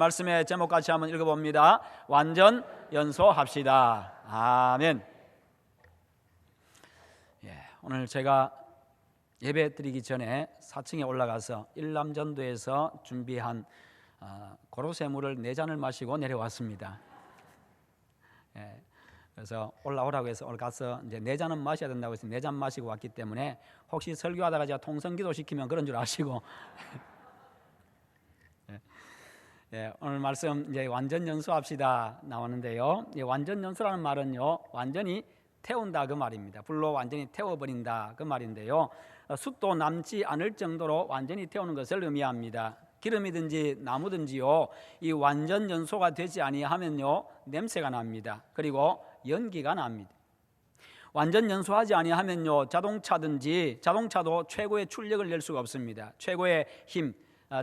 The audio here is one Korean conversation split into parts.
말씀의 제목 같이 한번 읽어봅니다. 완전 연소합시다. 아멘. 오늘 제가 예배 드리기 전에 4층에 올라가서 일남전도에서 준비한 고로쇠물을 4잔을 마시고 내려왔습니다. 그래서 올라오라고 해서 오늘 가서 이제 4잔은 마셔야 된다고 해서 4잔 마시고 왔기 때문에 혹시 설교하다가 제가 통성기도 시키면 그런 줄 아시고 오늘 말씀 이제 완전 연소합시다 나오는데요. 완전 연소라는 말은요, 완전히 태운다 그 말입니다. 불로 완전히 태워버린다 그 말인데요, 숯도 남지 않을 정도로 완전히 태우는 것을 의미합니다. 기름이든지 나무든지요, 이 완전 연소가 되지 아니하면요 냄새가 납니다. 그리고 연기가 납니다. 완전 연소하지 아니하면요 자동차도 최고의 출력을 낼 수가 없습니다. 최고의 힘,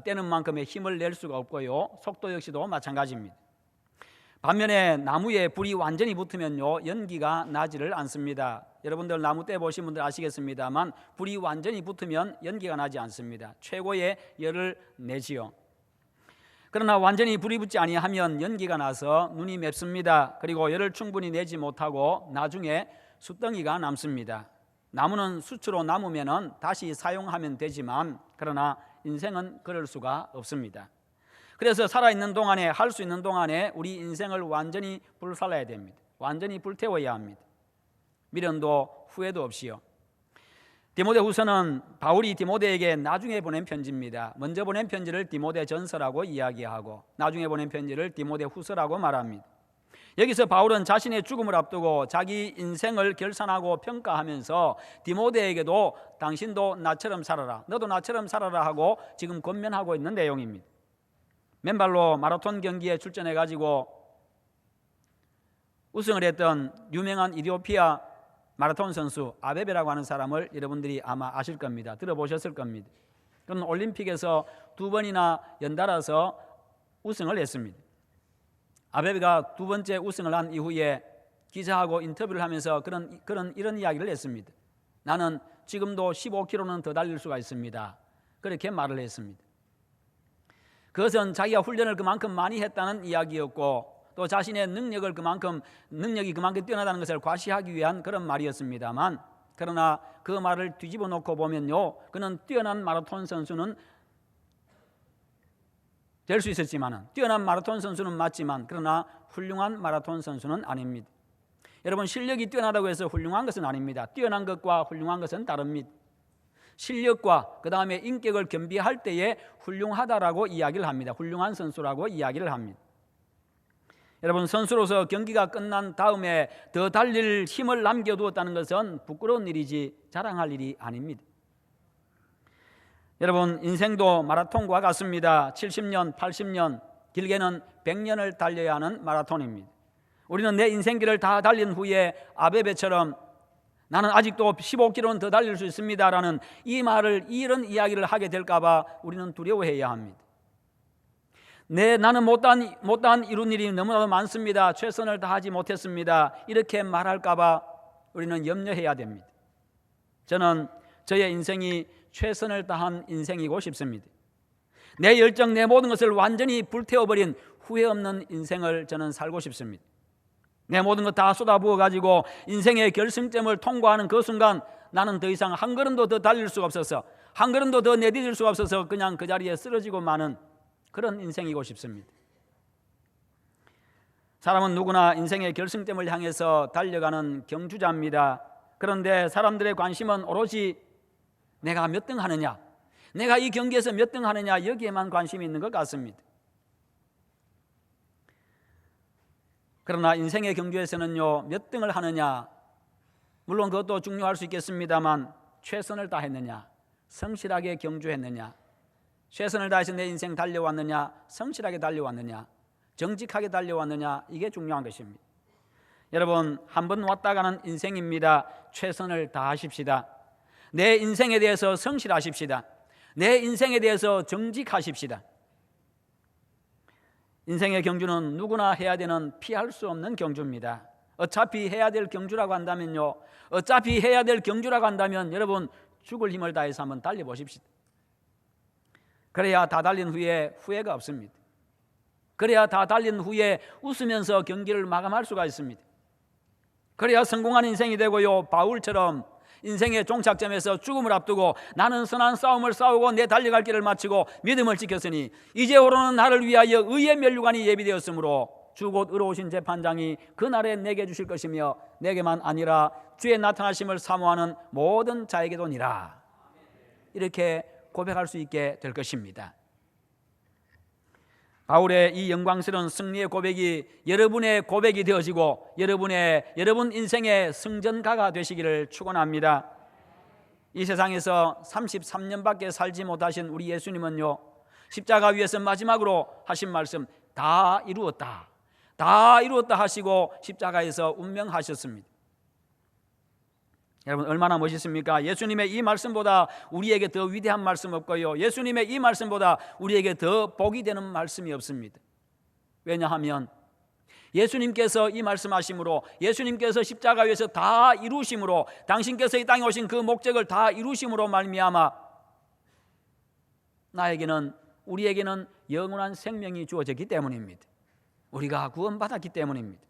떼는 만큼의 힘을 낼 수가 없고요, 속도 역시도 마찬가지입니다. 반면에 나무에 불이 완전히 붙으면요 연기가 나지를 않습니다. 여러분들 나무 떼 보신 분들 아시겠습니다만 불이 완전히 붙으면 연기가 나지 않습니다. 최고의 열을 내지요. 그러나 완전히 불이 붙지 아니하면 연기가 나서 눈이 맵습니다. 그리고 열을 충분히 내지 못하고 나중에 숯덩이가 남습니다. 나무는 숯으로 남으면 다시 사용하면 되지만 그러나 인생은 그럴 수가 없습니다. 그래서 살아있는 동안에, 할 수 있는 동안에 우리 인생을 완전히 불살라야 됩니다. 완전히 불태워야 합니다. 미련도 후회도 없이요. 디모데후서는 바울이 디모데에게 나중에 보낸 편지입니다. 먼저 보낸 편지를 디모데전서라고 이야기하고 나중에 보낸 편지를 디모데후서라고 말합니다. 여기서 바울은 자신의 죽음을 앞두고 자기 인생을 결산하고 평가하면서 디모데에게도 당신도 나처럼 살아라, 너도 나처럼 살아라 하고 지금 권면하고 있는 내용입니다. 맨발로 마라톤 경기에 출전해가지고 우승을 했던 유명한 이디오피아 마라톤 선수 아베베라고 하는 사람을 여러분들이 아마 아실 겁니다. 들어보셨을 겁니다. 그는 올림픽에서 2번이나 연달아서 우승을 했습니다. 아베베가 2번째 우승을 한 이후에 기자하고 인터뷰를 하면서 이런 이야기를 했습니다. 나는 지금도 15km는 더 달릴 수가 있습니다. 그렇게 말을 했습니다. 그것은 자기가 훈련을 그만큼 많이 했다는 이야기였고 또 자신의 능력이 그만큼 뛰어나다는 것을 과시하기 위한 그런 말이었습니다만, 그러나 그 말을 뒤집어 놓고 보면요, 그는 뛰어난 마라톤 선수는 될 수 있었지만, 뛰어난 마라톤 선수는 맞지만 그러나 훌륭한 마라톤 선수는 아닙니다. 여러분, 실력이 뛰어나다고 해서 훌륭한 것은 아닙니다. 뛰어난 것과 훌륭한 것은 다릅니다. 실력과 그 다음에 인격을 겸비할 때에 훌륭하다라고 이야기를 합니다. 훌륭한 선수라고 이야기를 합니다. 여러분, 선수로서 경기가 끝난 다음에 더 달릴 힘을 남겨두었다는 것은 부끄러운 일이지 자랑할 일이 아닙니다. 여러분, 인생도 마라톤과 같습니다. 70년, 80년, 길게는 100년을 달려야 하는 마라톤입니다. 우리는 내 인생길을 다 달린 후에 아베베처럼 나는 아직도 15km는 더 달릴 수 있습니다라는 이런 이야기를 하게 될까 봐 우리는 두려워해야 합니다. 나는 못한 이룬 일이 너무나도 많습니다. 최선을 다하지 못했습니다. 이렇게 말할까 봐 우리는 염려해야 됩니다. 저는 저의 인생이 최선을 다한 인생이고 싶습니다. 내 열정, 내 모든 것을 완전히 불태워버린 후회 없는 인생을 저는 살고 싶습니다. 내 모든 것 다 쏟아부어가지고 인생의 결승점을 통과하는 그 순간 나는 더 이상 한 걸음도 더 달릴 수가 없어서, 한 걸음도 더 내디딜 수가 없어서 그냥 그 자리에 쓰러지고 마는 그런 인생이고 싶습니다. 사람은 누구나 인생의 결승점을 향해서 달려가는 경주자입니다. 그런데 사람들의 관심은 오로지 내가 몇 등 하느냐, 내가 이 경기에서 몇 등 하느냐, 여기에만 관심이 있는 것 같습니다. 그러나 인생의 경주에서는요, 몇 등을 하느냐, 물론 그것도 중요할 수 있겠습니다만 최선을 다했느냐, 성실하게 경주했느냐, 최선을 다해서 내 인생 달려왔느냐, 성실하게 달려왔느냐, 정직하게 달려왔느냐, 이게 중요한 것입니다. 여러분, 한 번 왔다 가는 인생입니다. 최선을 다하십시다. 내 인생에 대해서 성실하십시다. 내 인생에 대해서 정직하십시다. 인생의 경주는 누구나 해야 되는 피할 수 없는 경주입니다. 어차피 해야 될 경주라고 한다면요, 여러분 죽을 힘을 다해서 한번 달려보십시오. 그래야 다 달린 후에 후회가 없습니다. 그래야 다 달린 후에 웃으면서 경기를 마감할 수가 있습니다. 그래야 성공한 인생이 되고요, 바울처럼 인생의 종착점에서 죽음을 앞두고 나는 선한 싸움을 싸우고 내 달려갈 길을 마치고 믿음을 지켰으니 이제 오르는 나를 위하여 의의 면류관이 예비되었으므로 주 곧 의로우신 재판장이 그날에 내게 주실 것이며 내게만 아니라 주의 나타나심을 사모하는 모든 자에게도니라. 이렇게 고백할 수 있게 될 것입니다. 바울의 이 영광스러운 승리의 고백이 여러분의 고백이 되어지고 여러분 인생의 승전가가 되시기를 축원합니다. 이 세상에서 33년밖에 살지 못하신 우리 예수님은요, 십자가 위에서 마지막으로 하신 말씀, 다 이루었다, 다 이루었다 하시고 십자가에서 운명하셨습니다. 여러분, 얼마나 멋있습니까? 예수님의 이 말씀보다 우리에게 더 위대한 말씀 없고요, 예수님의 이 말씀보다 우리에게 더 복이 되는 말씀이 없습니다. 왜냐하면 예수님께서 이 말씀하심으로, 예수님께서 십자가 위에서 다 이루심으로, 당신께서 이 땅에 오신 그 목적을 다 이루심으로 말미암아 우리에게는 영원한 생명이 주어졌기 때문입니다. 우리가 구원받았기 때문입니다.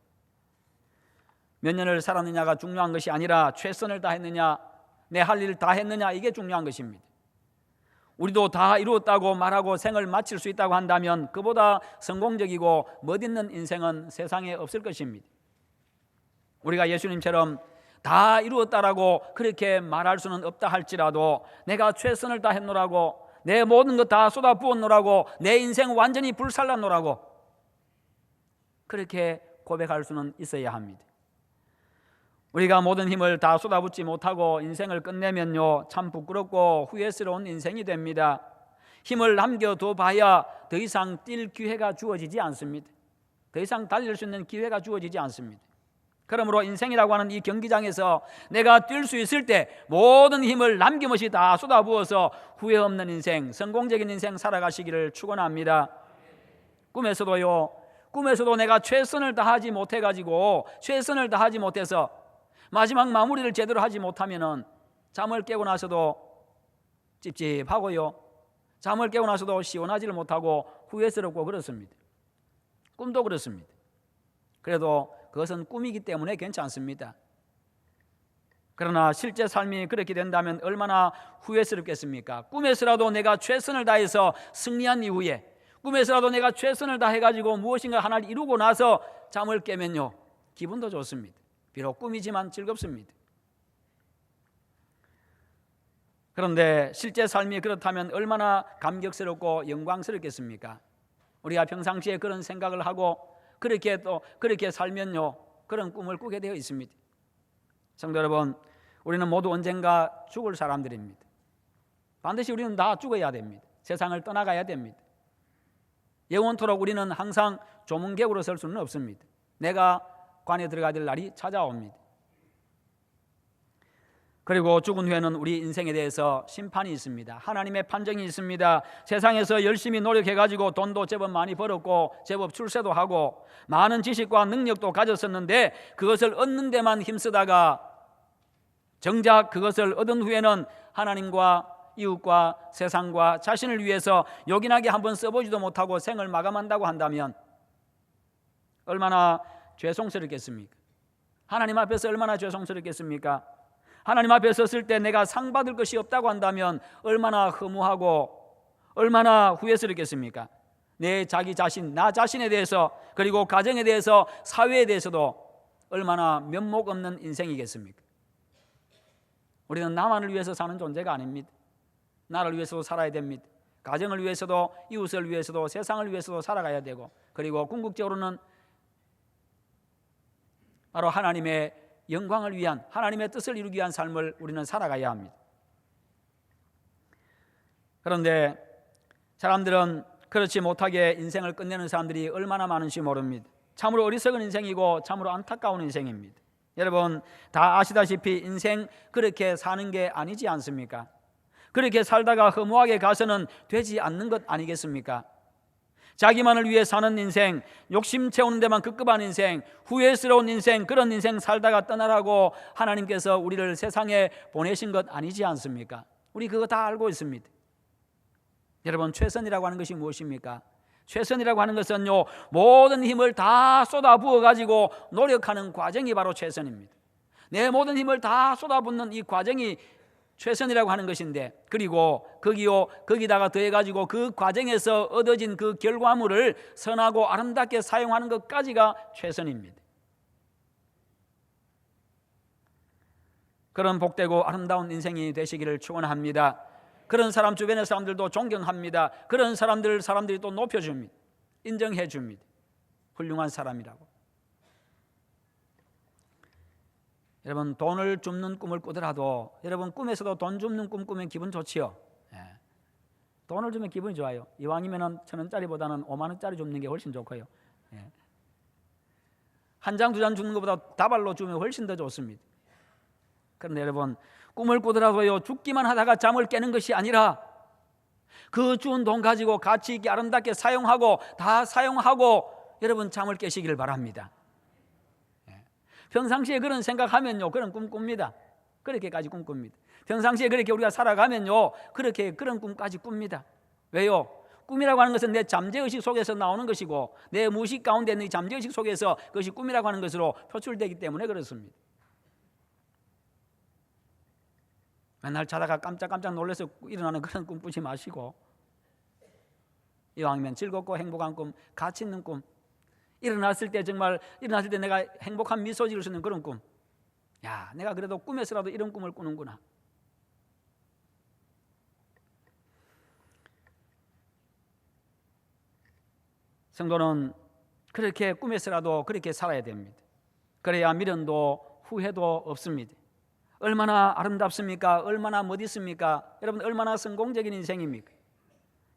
몇 년을 살았느냐가 중요한 것이 아니라 최선을 다했느냐, 내 할 일을 다 했느냐, 이게 중요한 것입니다. 우리도 다 이루었다고 말하고 생을 마칠 수 있다고 한다면 그보다 성공적이고 멋있는 인생은 세상에 없을 것입니다. 우리가 예수님처럼 다 이루었다라고 그렇게 말할 수는 없다 할지라도 내가 최선을 다했노라고, 내 모든 것 다 쏟아부었노라고, 내 인생 완전히 불살랐노라고 그렇게 고백할 수는 있어야 합니다. 우리가 모든 힘을 다 쏟아붓지 못하고 인생을 끝내면요, 참 부끄럽고 후회스러운 인생이 됩니다. 힘을 남겨둬 봐야 더 이상 뛸 기회가 주어지지 않습니다. 더 이상 달릴 수 있는 기회가 주어지지 않습니다. 그러므로 인생이라고 하는 이 경기장에서 내가 뛸 수 있을 때 모든 힘을 남김없이 다 쏟아부어서 후회 없는 인생, 성공적인 인생 살아가시기를 축원합니다. 꿈에서도 내가 최선을 다하지 못해가지고, 최선을 다하지 못해서 마지막 마무리를 제대로 하지 못하면은 잠을 깨고 나서도 찝찝하고요, 잠을 깨고 나서도 시원하지를 못하고 후회스럽고 그렇습니다. 꿈도 그렇습니다. 그래도 그것은 꿈이기 때문에 괜찮습니다. 그러나 실제 삶이 그렇게 된다면 얼마나 후회스럽겠습니까? 꿈에서라도 내가 최선을 다해서 승리한 이후에, 꿈에서라도 내가 최선을 다해가지고 무엇인가 하나를 이루고 나서 잠을 깨면요, 기분도 좋습니다. 비록 꿈이지만 즐겁습니다. 그런데 실제 삶이 그렇다면 얼마나 감격스럽고 영광스럽겠습니까? 우리가 평상시에 그런 생각을 하고 그렇게 살면요, 그런 꿈을 꾸게 되어 있습니다. 성도 여러분, 우리는 모두 언젠가 죽을 사람들입니다. 반드시 우리는 다 죽어야 됩니다. 세상을 떠나가야 됩니다. 영원토록 우리는 항상 조문객으로 설 수는 없습니다. 내가 관에 들어가야 될 날이 찾아옵니다. 그리고 죽은 후에는 우리 인생에 대해서 심판이 있습니다. 하나님의 판정이 있습니다. 세상에서 열심히 노력해가지고 돈도 제법 많이 벌었고 제법 출세도 하고 많은 지식과 능력도 가졌었는데 그것을 얻는 데만 힘쓰다가 정작 그것을 얻은 후에는 하나님과 이웃과 세상과 자신을 위해서 요긴하게 한번 써보지도 못하고 생을 마감한다고 한다면 얼마나 죄송스럽겠습니까? 하나님 앞에서 얼마나 죄송스럽겠습니까? 하나님 앞에 섰을 때 내가 상 받을 것이 없다고 한다면 얼마나 허무하고 얼마나 후회스럽겠습니까? 내 자기 자신, 나 자신에 대해서, 그리고 가정에 대해서, 사회에 대해서도 얼마나 면목 없는 인생이겠습니까? 우리는 나만을 위해서 사는 존재가 아닙니다. 나를 위해서도 살아야 됩니다. 가정을 위해서도, 이웃을 위해서도, 세상을 위해서도 살아가야 되고, 그리고 궁극적으로는 바로 하나님의 영광을 위한, 하나님의 뜻을 이루기 위한 삶을 우리는 살아가야 합니다. 그런데 사람들은 그렇지 못하게 인생을 끝내는 사람들이 얼마나 많은지 모릅니다. 참으로 어리석은 인생이고 참으로 안타까운 인생입니다. 여러분 다 아시다시피 인생 그렇게 사는 게 아니지 않습니까? 그렇게 살다가 허무하게 가서는 되지 않는 것 아니겠습니까? 자기만을 위해 사는 인생, 욕심 채우는 데만 급급한 인생, 후회스러운 인생, 그런 인생 살다가 떠나라고 하나님께서 우리를 세상에 보내신 것 아니지 않습니까? 우리 그거 다 알고 있습니다. 여러분 최선이라고 하는 것이 무엇입니까? 최선이라고 하는 것은요, 모든 힘을 다 쏟아부어 가지고 노력하는 과정이 바로 최선입니다. 내 모든 힘을 다 쏟아붓는 이 과정이 최선이라고 하는 것인데, 그리고 거기다가 더해 가지고 그 과정에서 얻어진 그 결과물을 선하고 아름답게 사용하는 것까지가 최선입니다. 그런 복되고 아름다운 인생이 되시기를 축원합니다. 그런 사람, 주변의 사람들도 존경합니다. 그런 사람들이 또 높여줍니다. 인정해 줍니다. 훌륭한 사람이라고. 여러분, 돈을 줍는 꿈을 꾸더라도 여러분 꿈에서도 돈 줍는 꿈 꾸면 기분 좋지요. 돈을 주면 기분이 좋아요. 이왕이면 1,000원짜리보다는 5만 원짜리 줍는 게 훨씬 좋고요. 한 장, 두 장 주는 것보다 다발로 주면 훨씬 더 좋습니다. 그런데 여러분, 꿈을 꾸더라도요, 죽기만 하다가 잠을 깨는 것이 아니라 그 준 돈 가지고 가치 있게 아름답게 사용하고 다 사용하고 여러분 잠을 깨시기를 바랍니다. 평상시에 그런 생각하면요, 그런 꿈 꿉니다. 그렇게까지 꿈 꿉니다. 평상시에 그렇게 우리가 살아가면요, 그런 꿈까지 꿉니다. 왜요? 꿈이라고 하는 것은 내 잠재의식 속에서 나오는 것이고 내 무의식 가운데 있는 잠재의식 속에서 그것이 꿈이라고 하는 것으로 표출되기 때문에 그렇습니다. 맨날 자다가 깜짝깜짝 놀라서 일어나는 그런 꿈 꾸지 마시고, 이왕이면 즐겁고 행복한 꿈, 가치 있는 꿈, 일어났을 때 내가 행복한 미소 지을 수 있는 그런 꿈. 야, 내가 그래도 꿈에서라도 이런 꿈을 꾸는구나. 성도는 그렇게 꿈에서라도 그렇게 살아야 됩니다. 그래야 미련도 후회도 없습니다. 얼마나 아름답습니까? 얼마나 멋있습니까? 여러분, 얼마나 성공적인 인생입니까?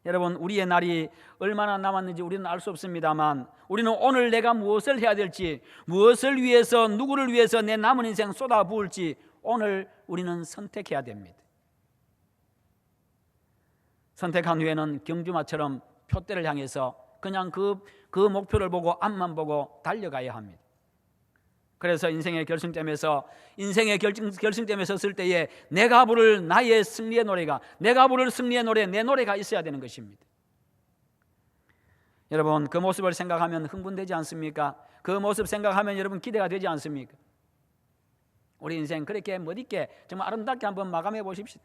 여러분, 우리의 날이 얼마나 남았는지 우리는 알 수 없습니다만, 우리는 오늘 내가 무엇을 해야 될지, 무엇을 위해서, 누구를 위해서 내 남은 인생 쏟아부을지 오늘 우리는 선택해야 됩니다. 선택한 후에는 경주마처럼 표대를 향해서 그냥 그 목표를 보고 앞만 보고 달려가야 합니다. 그래서 인생의 결승점에서 섰을 때에 내가 부를 나의 승리의 노래가, 내가 부를 승리의 노래, 내 노래가 있어야 되는 것입니다. 여러분, 그 모습을 생각하면 흥분되지 않습니까? 그 모습 생각하면 여러분 기대가 되지 않습니까? 우리 인생 그렇게 멋있게 정말 아름답게 한번 마감해 보십시오.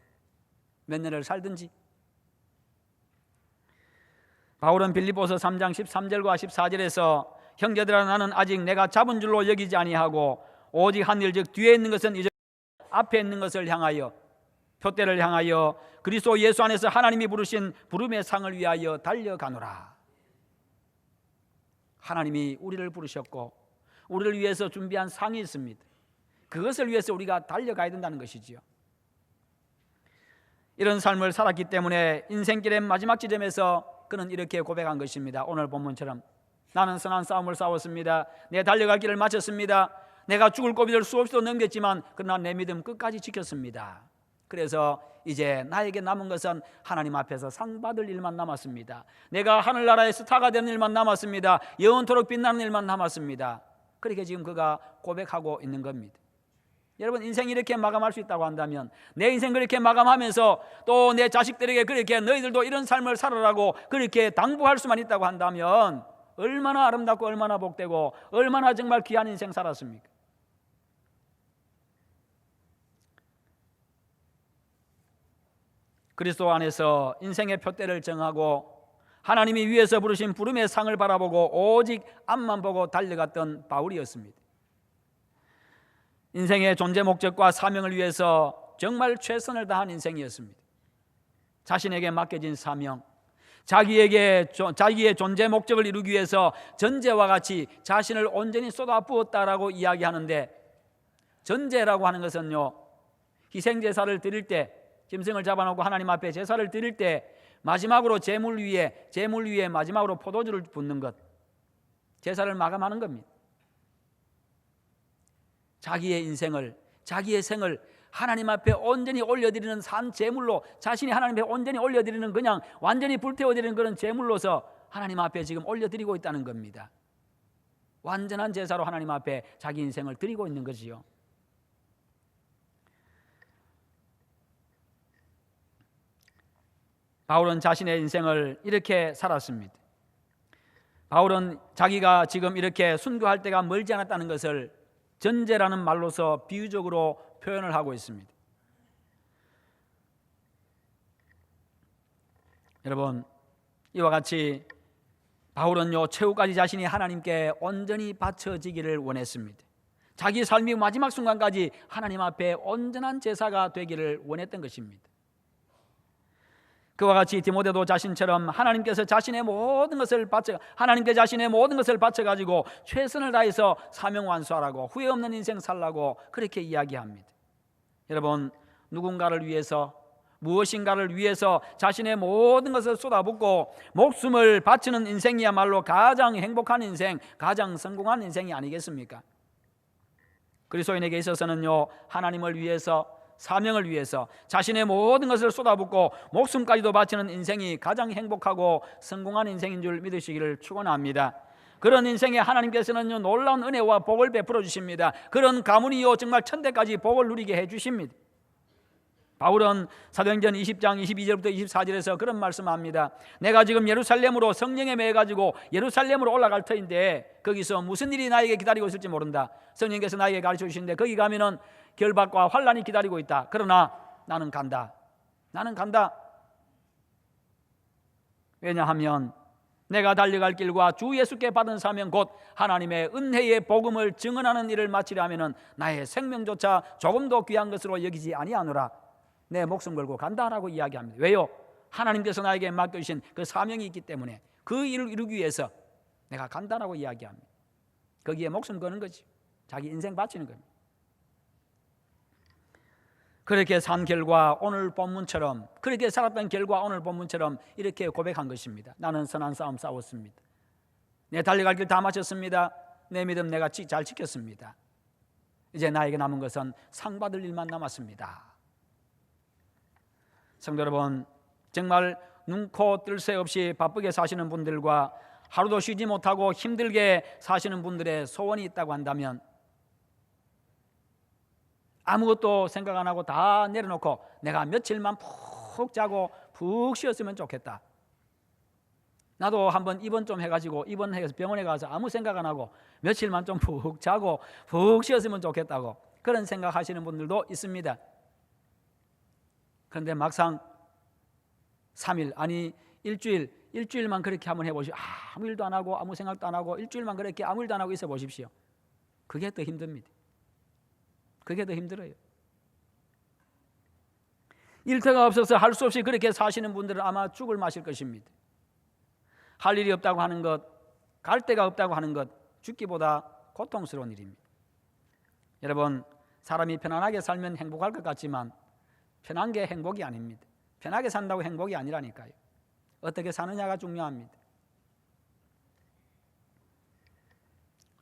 몇 년을 살든지. 바울은 빌립보서 3장 13절과 14절에서 형제들아, 나는 아직 내가 잡은 줄로 여기지 아니하고 오직 한 일, 즉 뒤에 있는 것은 이제 앞에 있는 것을 향하여, 표대를 향하여 그리스도 예수 안에서 하나님이 부르신 부름의 상을 위하여 달려가노라. 하나님이 우리를 부르셨고 우리를 위해서 준비한 상이 있습니다. 그것을 위해서 우리가 달려가야 된다는 것이지요. 이런 삶을 살았기 때문에 인생길의 마지막 지점에서 그는 이렇게 고백한 것입니다. 오늘 본문처럼 나는 선한 싸움을 싸웠습니다. 내 달려갈 길을 마쳤습니다. 내가 죽을 고비를 수없이도 넘겼지만 그러나 내 믿음 끝까지 지켰습니다. 그래서 이제 나에게 남은 것은 하나님 앞에서 상 받을 일만 남았습니다. 내가 하늘나라의 스타가 되는 일만 남았습니다. 영원토록 빛나는 일만 남았습니다. 그렇게 지금 그가 고백하고 있는 겁니다. 여러분, 인생 이렇게 마감할 수 있다고 한다면, 내 인생 그렇게 마감하면서 또 내 자식들에게 그렇게 너희들도 이런 삶을 살아라고 그렇게 당부할 수만 있다고 한다면 얼마나 아름답고 얼마나 복되고 얼마나 정말 귀한 인생 살았습니까? 그리스도 안에서 인생의 표대를 정하고 하나님이 위에서 부르신 부름의 상을 바라보고 오직 앞만 보고 달려갔던 바울이었습니다. 인생의 존재 목적과 사명을 위해서 정말 최선을 다한 인생이었습니다. 자신에게 맡겨진 사명, 자기의 존재 목적을 이루기 위해서 전제와 같이 자신을 온전히 쏟아부었다라고 이야기하는데, 전제라고 하는 것은요, 희생제사를 드릴 때, 짐승을 잡아놓고 하나님 앞에 제사를 드릴 때 마지막으로 제물 위에 마지막으로 포도주를 붓는 것, 제사를 마감하는 겁니다. 자기의 인생을, 자기의 생을 하나님 앞에 온전히 올려드리는 산 제물로, 자신이 하나님 앞에 온전히 올려드리는, 그냥 완전히 불태워드리는 그런 제물로서 하나님 앞에 지금 올려드리고 있다는 겁니다. 완전한 제사로 하나님 앞에 자기 인생을 드리고 있는 거지요. 바울은 자신의 인생을 이렇게 살았습니다. 바울은 자기가 지금 이렇게 순교할 때가 멀지 않았다는 것을 전제라는 말로서 비유적으로 표현을 하고 있습니다. 여러분, 이와 같이 바울은요, 최후까지 자신이 하나님께 온전히 바쳐지기를 원했습니다. 자기 삶이 마지막 순간까지 하나님 앞에 온전한 제사가 되기를 원했던 것입니다. 그와 같이 디모데도 자신처럼 하나님께 자신의 모든 것을 바쳐가지고 최선을 다해서 사명 완수하라고, 후회 없는 인생 살라고 그렇게 이야기합니다. 여러분, 누군가를 위해서, 무엇인가를 위해서 자신의 모든 것을 쏟아붓고 목숨을 바치는 인생이야말로 가장 행복한 인생, 가장 성공한 인생이 아니겠습니까? 그리스도인에게 있어서는요, 하나님을 위해서, 사명을 위해서 자신의 모든 것을 쏟아붓고 목숨까지도 바치는 인생이 가장 행복하고 성공한 인생인 줄 믿으시기를 축원합니다. 그런 인생에 하나님께서는요, 놀라운 은혜와 복을 베풀어 주십니다. 그런 가문이요, 정말 천대까지 복을 누리게 해 주십니다. 바울은 사도행전 20장 22절부터 24절에서 그런 말씀합니다. 내가 지금 예루살렘으로 성령에 매여가지고 예루살렘으로 올라갈 터인데 거기서 무슨 일이 나에게 기다리고 있을지 모른다. 성령께서 나에게 가르쳐 주시는데 거기 가면은 결박과 환난이 기다리고 있다. 그러나 나는 간다. 왜냐하면 내가 달려갈 길과 주 예수께 받은 사명 곧 하나님의 은혜의 복음을 증언하는 일을 마치려 하면은 나의 생명조차 조금도 귀한 것으로 여기지 아니하노라. 내 목숨 걸고 간다라고 이야기합니다. 왜요? 하나님께서 나에게 맡겨주신 그 사명이 있기 때문에 그 일을 이루기 위해서 내가 간다라고 이야기합니다. 거기에 목숨 거는 거지. 자기 인생 바치는 겁니다. 그렇게 산 결과 오늘 본문처럼, 그렇게 살았던 결과 오늘 본문처럼 이렇게 고백한 것입니다. 나는 선한 싸움 싸웠습니다. 내 달려갈 길 다 마쳤습니다. 내 믿음 내가 잘 지켰습니다. 이제 나에게 남은 것은 상 받을 일만 남았습니다. 성도 여러분, 정말 눈코 뜰 새 없이 바쁘게 사시는 분들과 하루도 쉬지 못하고 힘들게 사시는 분들의 소원이 있다고 한다면 아무것도 생각 안 하고 다 내려놓고 내가 며칠만 푹 자고 푹 쉬었으면 좋겠다. 나도 한번 입원 좀 해가지고 입원해서 병원에 가서 아무 생각 안 하고 며칠만 좀 푹 자고 푹 쉬었으면 좋겠다고 그런 생각하시는 분들도 있습니다. 그런데 막상 3일 아니 일주일만 그렇게 한번 해보시오. 아무 일도 안 하고 아무 생각도 안 하고 일주일만 그렇게 아무 일도 안 하고 있어 보십시오. 그게 더 힘듭니다. 그게 더 힘들어요. 일터가 없어서 할 수 없이 그렇게 사시는 분들은 아마 죽을 마실 것입니다. 할 일이 없다고 하는 것, 갈 데가 없다고 하는 것, 죽기보다 고통스러운 일입니다. 여러분, 사람이 편안하게 살면 행복할 것 같지만 편한 게 행복이 아닙니다. 편하게 산다고 행복이 아니라니까요. 어떻게 사느냐가 중요합니다.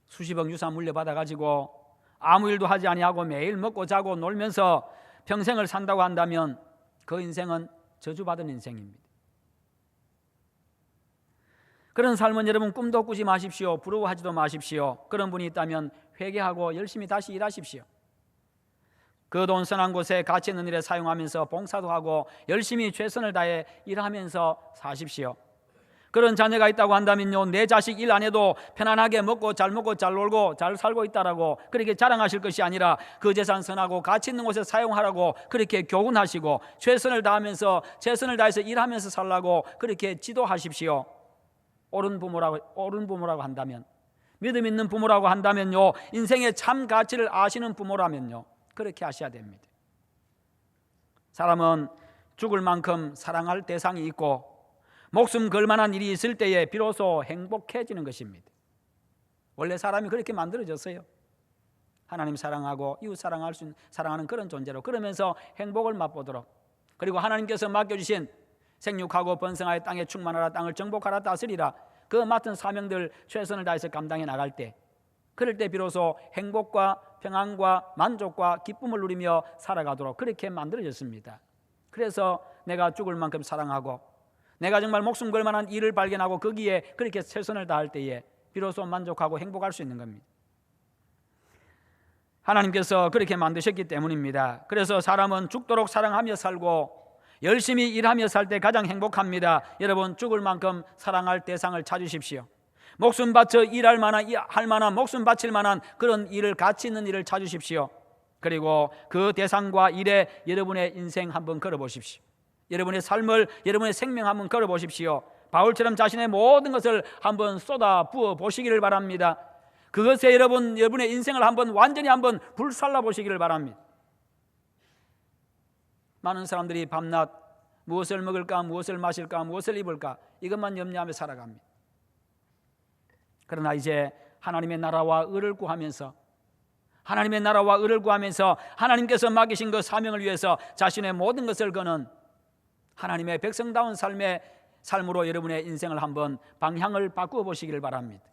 수십억 유산 물려받아가지고 아무 일도 하지 아니하고 매일 먹고 자고 놀면서 평생을 산다고 한다면 그 인생은 저주받은 인생입니다. 그런 삶은 여러분 꿈도 꾸지 마십시오. 부러워하지도 마십시오. 그런 분이 있다면 회개하고 열심히 다시 일하십시오. 그 돈 선한 곳에 가치 있는 일에 사용하면서 봉사도 하고 열심히 최선을 다해 일하면서 사십시오. 그런 자녀가 있다고 한다면요, 내 자식 일 안 해도 편안하게 먹고 잘 놀고 잘 살고 있다라고 그렇게 자랑하실 것이 아니라 그 재산 선하고 가치 있는 곳에 사용하라고 그렇게 교훈하시고 최선을 다하면서 최선을 다해서 일하면서 살라고 그렇게 지도하십시오. 옳은 부모라고 한다면, 믿음 있는 부모라고 한다면요, 인생의 참 가치를 아시는 부모라면요, 그렇게 하셔야 됩니다. 사람은 죽을 만큼 사랑할 대상이 있고 목숨 걸 만한 일이 있을 때에 비로소 행복해지는 것입니다. 원래 사람이 그렇게 만들어졌어요. 하나님 사랑하고 이웃 사랑하는 그런 존재로, 그러면서 행복을 맛보도록, 그리고 하나님께서 맡겨주신 생육하고 번성하여 땅에 충만하라, 땅을 정복하라, 다스리라, 그 맡은 사명들 최선을 다해서 감당해 나갈 때, 그럴 때 비로소 행복과 평안과 만족과 기쁨을 누리며 살아가도록 그렇게 만들어졌습니다. 그래서 내가 죽을 만큼 사랑하고 내가 정말 목숨 걸 만한 일을 발견하고 거기에 그렇게 최선을 다할 때에 비로소 만족하고 행복할 수 있는 겁니다. 하나님께서 그렇게 만드셨기 때문입니다. 그래서 사람은 죽도록 사랑하며 살고 열심히 일하며 살 때 가장 행복합니다. 여러분, 죽을 만큼 사랑할 대상을 찾으십시오. 목숨 바쳐 일할 만한 목숨 바칠 만한 그런 일을, 가치 있는 일을 찾으십시오. 그리고 그 대상과 일에 여러분의 인생 한번 걸어보십시오. 여러분의 삶을, 여러분의 생명 한번 걸어보십시오. 바울처럼 자신의 모든 것을 한번 쏟아 부어 보시기를 바랍니다. 그것에 여러분의 인생을 완전히 한번 불살라 보시기를 바랍니다. 많은 사람들이 밤낮 무엇을 먹을까, 무엇을 마실까, 무엇을 입을까, 이것만 염려하며 살아갑니다. 그러나 이제 하나님의 나라와 의를 구하면서, 하나님께서 맡기신 그 사명을 위해서 자신의 모든 것을 거는 하나님의 백성다운 삶으로 여러분의 인생을 한번 방향을 바꾸어 보시기를 바랍니다.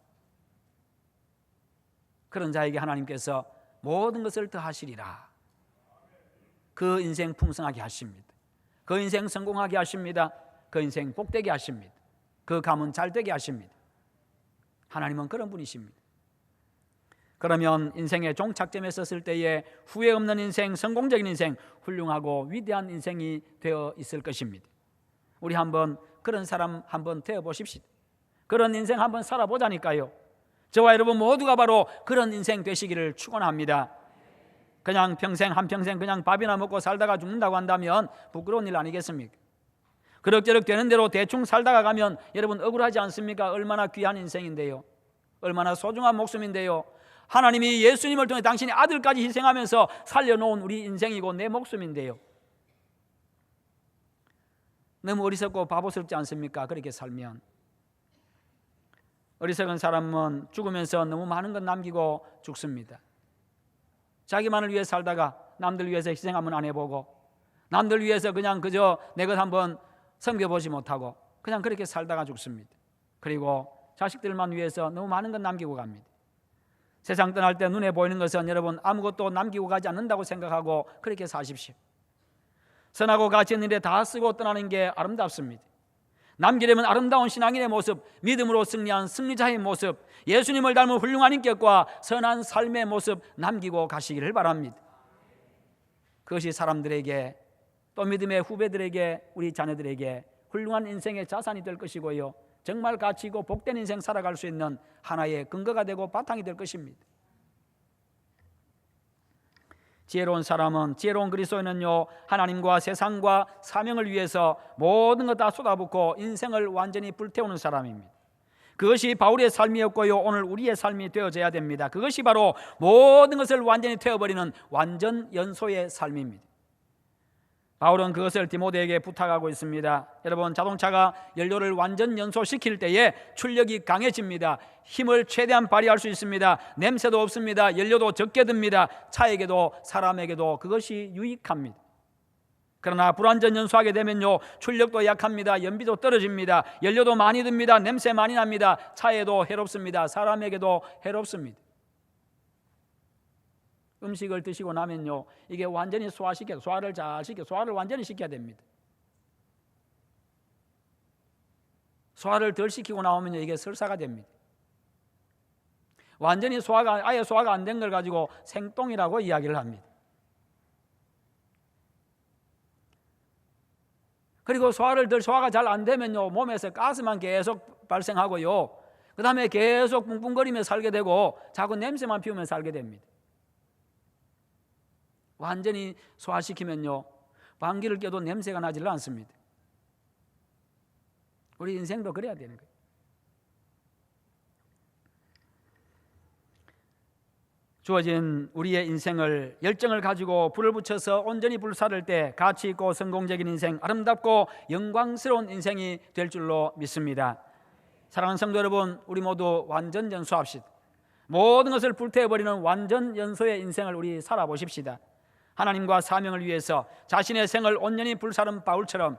그런 자에게 하나님께서 모든 것을 더하시리라. 그 인생 풍성하게 하십니다. 그 인생 성공하게 하십니다. 그 인생 복되게 하십니다. 그 가문 잘되게 하십니다. 하나님은 그런 분이십니다. 그러면 인생의 종착점에 섰을 때에 후회 없는 인생, 성공적인 인생, 훌륭하고 위대한 인생이 되어 있을 것입니다. 우리 한번 그런 사람 한번 되어 보십시오. 그런 인생 한번 살아보자니까요. 저와 여러분 모두가 바로 그런 인생 되시기를 축원합니다. 그냥 한평생 그냥 밥이나 먹고 살다가 죽는다고 한다면 부끄러운 일 아니겠습니까? 그럭저럭 되는 대로 대충 살다가 가면 여러분 억울하지 않습니까? 얼마나 귀한 인생인데요, 얼마나 소중한 목숨인데요. 하나님이 예수님을 통해 당신의 아들까지 희생하면서 살려놓은 우리 인생이고 내 목숨인데요. 너무 어리석고 바보스럽지 않습니까? 그렇게 살면. 어리석은 사람은 죽으면서 너무 많은 것 남기고 죽습니다. 자기만을 위해 살다가 남들 위해서 희생 한번 안 해보고, 남들 위해서 그냥 그저 내 것 한번 섬겨보지 못하고 그냥 그렇게 살다가 죽습니다. 그리고 자식들만 위해서 너무 많은 것 남기고 갑니다. 세상 떠날 때 눈에 보이는 것은 여러분 아무것도 남기고 가지 않는다고 생각하고 그렇게 사십시오. 선하고 가치 있는 일에 다 쓰고 떠나는 게 아름답습니다. 남기려면 아름다운 신앙인의 모습, 믿음으로 승리한 승리자의 모습, 예수님을 닮은 훌륭한 인격과 선한 삶의 모습 남기고 가시기를 바랍니다. 그것이 사람들에게, 또 믿음의 후배들에게, 우리 자녀들에게 훌륭한 인생의 자산이 될 것이고요, 정말 가치 있고 복된 인생 살아갈 수 있는 하나의 근거가 되고 바탕이 될 것입니다. 지혜로운 사람은, 지혜로운 그리스도인은요, 하나님과 세상과 사명을 위해서 모든 것 다 쏟아붓고 인생을 완전히 불태우는 사람입니다. 그것이 바울의 삶이었고요, 오늘 우리의 삶이 되어져야 됩니다. 그것이 바로 모든 것을 완전히 태워버리는 완전 연소의 삶입니다. 바울은 그것을 디모데에게 부탁하고 있습니다. 여러분, 자동차가 연료를 완전 연소시킬 때에 출력이 강해집니다. 힘을 최대한 발휘할 수 있습니다. 냄새도 없습니다. 연료도 적게 듭니다. 차에게도 사람에게도 그것이 유익합니다. 그러나 불완전 연소하게 되면요, 출력도 약합니다. 연비도 떨어집니다. 연료도 많이 듭니다. 냄새 많이 납니다. 차에도 해롭습니다. 사람에게도 해롭습니다. 음식을 드시고 나면요, 이게 완전히 소화를 완전히 시켜야 됩니다. 소화를 덜 시키고 나오면요, 이게 설사가 됩니다. 완전히 아예 소화가 안 된 걸 가지고 생똥이라고 이야기를 합니다. 그리고 소화가 잘 안 되면요, 몸에서 가스만 계속 발생하고요, 그 다음에 계속 뿡뿡거리며 살게 되고 자꾸 냄새만 피우며 살게 됩니다. 완전히 소화시키면요, 방귀를 껴도 냄새가 나질 않습니다. 우리 인생도 그래야 되는 거예요. 주어진 우리의 인생을 열정을 가지고 불을 붙여서 온전히 불사를 때 가치 있고 성공적인 인생, 아름답고 영광스러운 인생이 될 줄로 믿습니다. 사랑하는 성도 여러분, 우리 모두 완전 연소합시다. 모든 것을 불태워버리는 완전 연소의 인생을 우리 살아보십시다. 하나님과 사명을 위해서 자신의 생을 온전히 불사른 바울처럼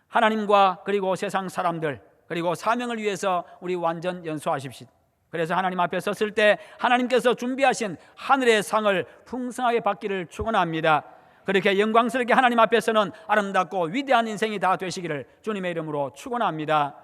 하나님과 그리고 세상 사람들 그리고 사명을 위해서 우리 완전 연소하십시다. 그래서 하나님 앞에 섰을 때 하나님께서 준비하신 하늘의 상을 풍성하게 받기를 축원합니다. 그렇게 영광스럽게 하나님 앞에서는 아름답고 위대한 인생이 다 되시기를 주님의 이름으로 축원합니다.